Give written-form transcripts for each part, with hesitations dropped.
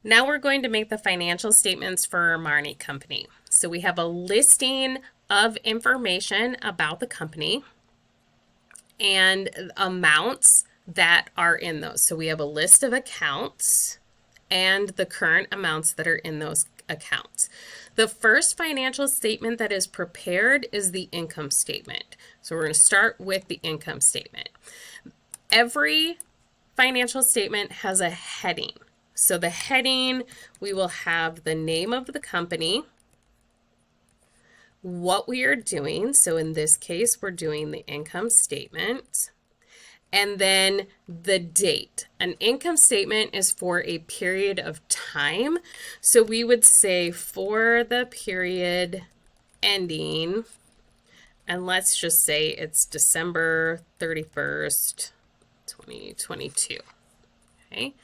Now we're going to make the financial statements for Marnie Company. So we have a listing of information about the company and amounts that are in those. So we have a list of accounts and the current amounts that are in those accounts. The first financial statement that is prepared is the income statement. So we're going to start with the income statement. Every financial statement has a heading. So the heading, we will have the name of the company, what we are doing. So in this case, we're doing the income statement. And then the date. An income statement is for a period of time. So we would say for the period ending, and let's just say it's December 31st, 2022. Okay.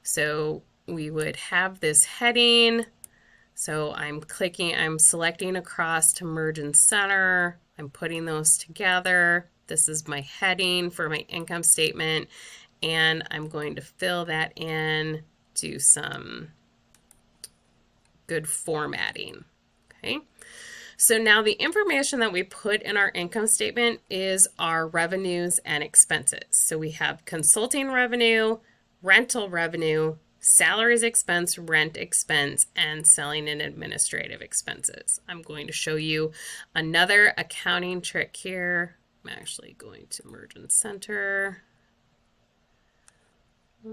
So we would have this heading. So I'm selecting across to merge and center. I'm putting those together. This is my heading for my income statement, and I'm going to fill that in, do some good formatting. Okay. So now the information that we put in our income statement is our revenues and expenses. So we have consulting revenue, rental revenue, salaries expense, rent expense, and selling and administrative expenses. I'm going to show you another accounting trick here. I'm actually going to merge and center. No.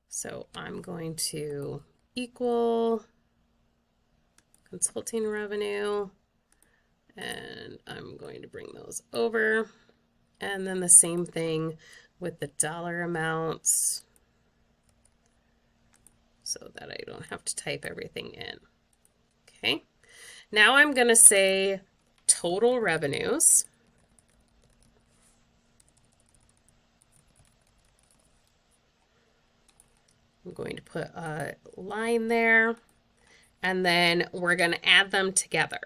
So I'm going to equal consulting revenue, and I'm going to bring those over. And then the same thing with the dollar amounts so that I don't have to type everything in. Okay. Now I'm going to say total revenues. I'm going to put a line there, and then we're going to add them together.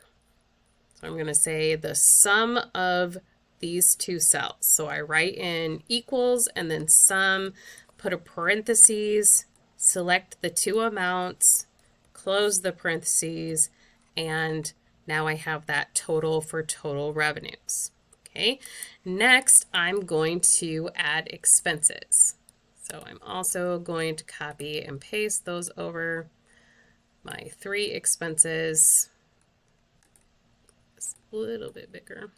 So I'm going to say the sum of these two cells. So I write in equals and then sum, put a parentheses, select the two amounts, close the parentheses, and now I have that total for total revenues. Okay, next I'm going to add expenses. So I'm also going to copy and paste those over. My three expenses, a little bit bigger,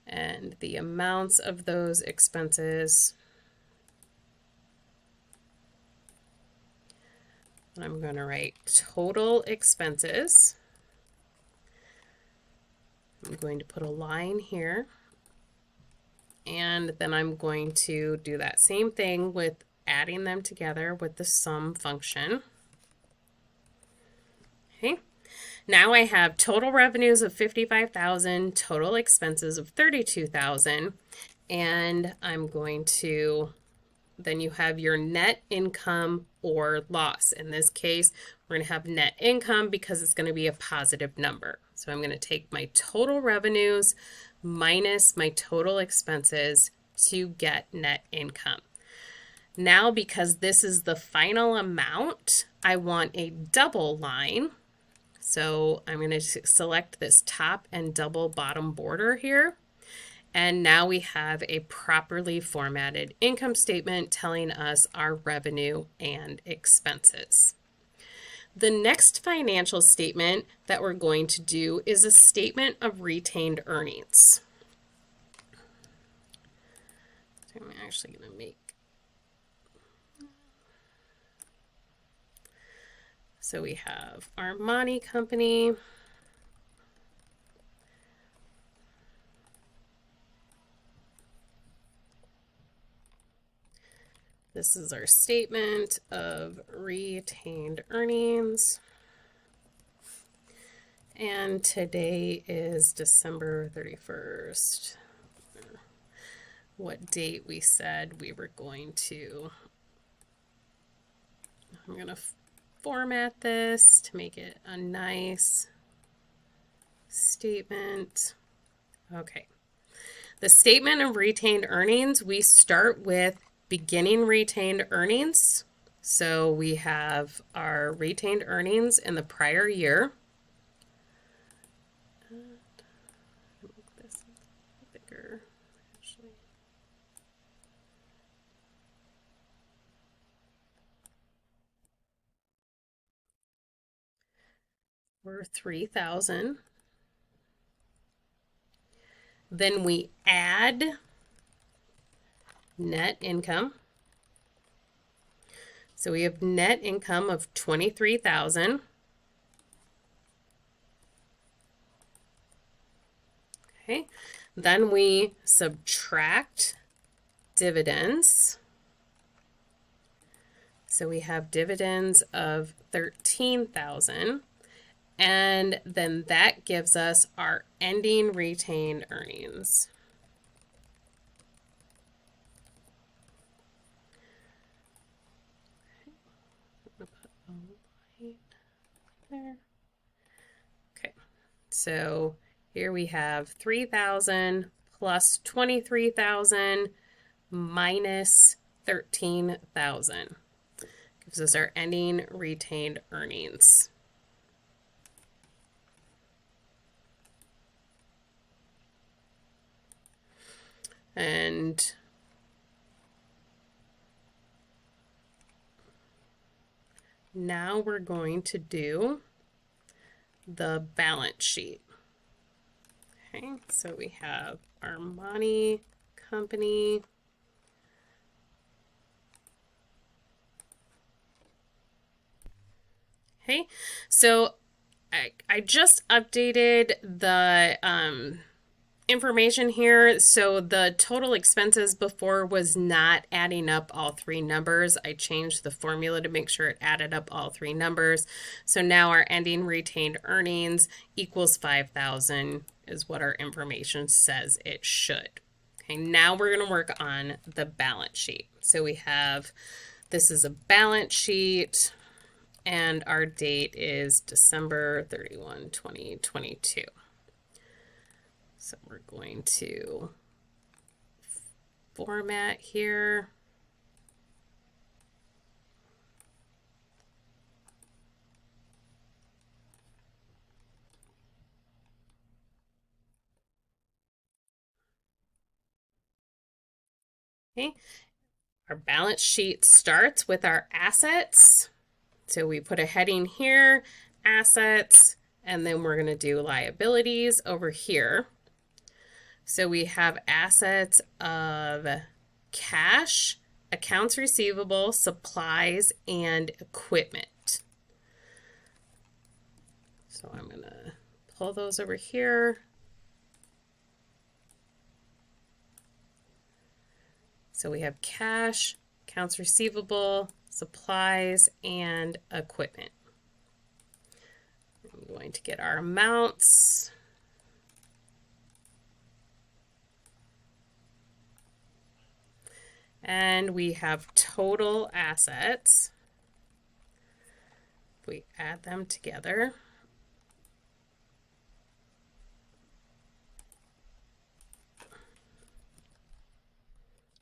and the amounts of those expenses. And I'm going to write total expenses. I'm going to put a line here, and then I'm going to do that same thing with adding them together with the sum function. Okay. Now I have total revenues of $55,000, total expenses of $32,000, and I'm going to, then you have your net income or loss. In this case, we're going to have net income because it's going to be a positive number. So I'm going to take my total revenues minus my total expenses to get net income. Now, because this is the final amount, I want a double line. So I'm going to select this top and double bottom border here. And now we have a properly formatted income statement telling us our revenue and expenses. The next financial statement that we're going to do is a statement of retained earnings. So I'm actually going to make, so we have Armani Company. This is our statement of retained earnings. And today is December 31st. What date we said we were going to. I'm going to format this to make it a nice statement. Okay. The statement of retained earnings, we start with beginning retained earnings. So we have our retained earnings in the prior year. Make this bigger, actually. We're 3,000. Then we add net income. So we have net income of 23,000. Okay. Then we subtract dividends. So we have dividends of 13,000. And then that gives us our ending retained earnings. Okay, so here we have 3,000 plus 23,000 minus 13,000. Gives us our ending retained earnings. And now we're going to do the balance sheet. Okay, so we have Armani Company. Okay, so I just updated the information here. So the total expenses before was not adding up all three numbers. I changed the formula to make sure it added up all three numbers. So now our ending retained earnings equals 5,000 is what our information says it should. Okay, now we're going to work on the balance sheet. So we have, this is a balance sheet, and our date is December 31, 2022. So we're going to format here. Okay, our balance sheet starts with our assets. So we put a heading here, assets, and then we're going to do liabilities over here. So we have assets of cash, accounts receivable, supplies, and equipment. So I'm going to pull those over here. So we have cash, accounts receivable, supplies, and equipment. I'm going to get our amounts. And we have total assets. If we add them together,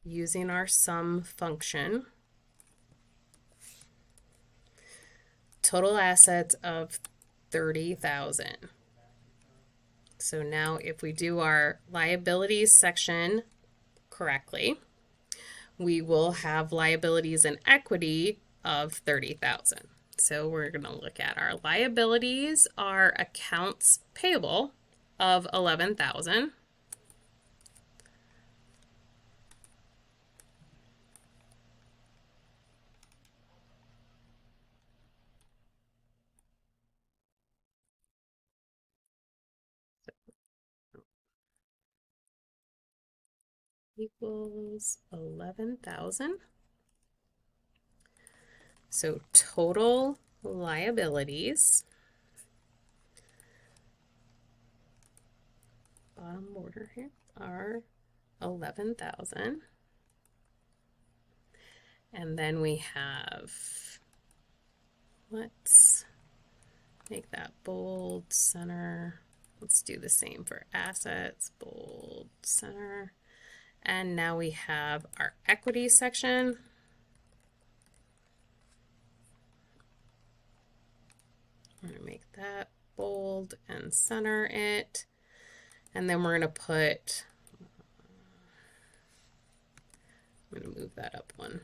using our sum function, total assets of 30,000. So now if we do our liabilities section correctly, we will have liabilities and equity of 30,000. So we're going to look at our liabilities are accounts payable of 11,000. Equals 11,000. So total liabilities, bottom border here, are 11,000. And then we have, let's make that bold, center, Let's do the same for assets, bold, center. And now we have our equity section. We're going to make that bold and center it. And then we're going to put, I'm going to move that up one.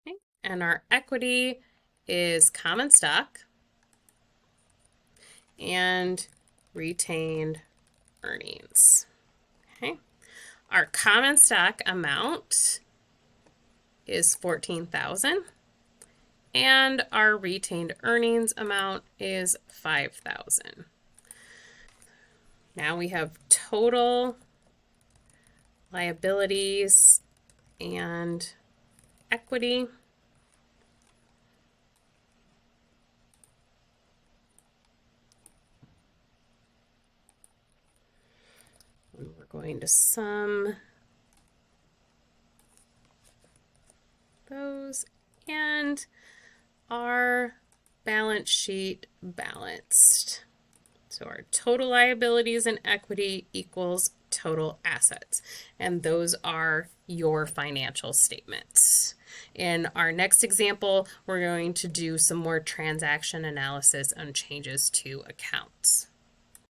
Okay. And our equity is common stock and retained earnings. Okay. Our common stock amount is $14,000 and our retained earnings amount is $5,000. Now we have total liabilities and equity. And we're going to sum those, and our balance sheet balanced. So our total liabilities and equity equals total assets. And those are your financial statements. In our next example, we're going to do some more transaction analysis on changes to accounts.